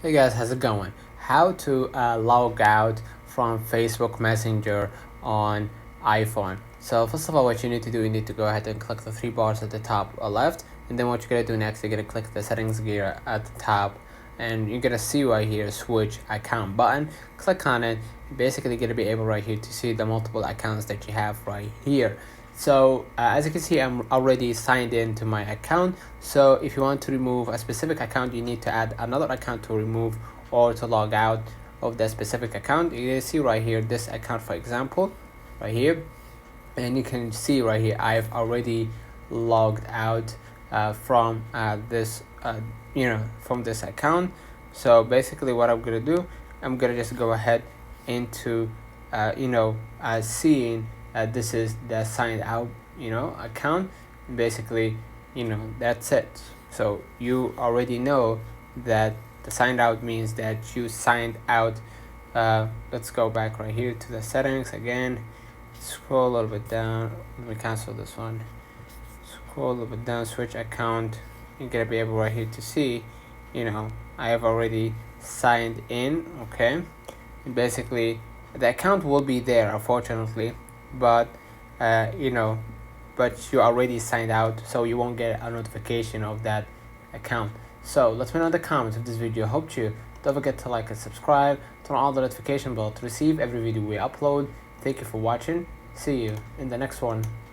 Hey guys, how's it going? How to log out from Facebook Messenger on iPhone. So first of all, what you need to do, you need to go ahead and click the three bars at the top left, and then what you're gonna do next, you're gonna click the settings gear at the top, and you're gonna see right here switch account button. Click on it. You're basically gonna be able right here to see the multiple accounts that you have right here. So as you can see, I'm already signed in to my account. So if you want to remove a specific account, you need to add another account to remove or to log out of that specific account. You can see right here this account, for example, right here, and you can see right here I've already logged out from this from this account. So basically what I'm gonna do, I'm gonna just go ahead into seeing this is the signed out account. Basically, that's it. So you already know that the signed out means that you signed out. Let's go back right here to the settings again. Scroll a little bit down. Let me cancel this one. Scroll a little bit down, switch account. You're gonna be able right here to see, I have already signed in. Okay, and basically the account will be there, unfortunately, but but you already signed out, so you won't get a notification of that account. So let me know in the comments if this video helped you. Don't forget to like and subscribe, turn on the notification bell to receive every video we upload. Thank you for watching. See you in the next one.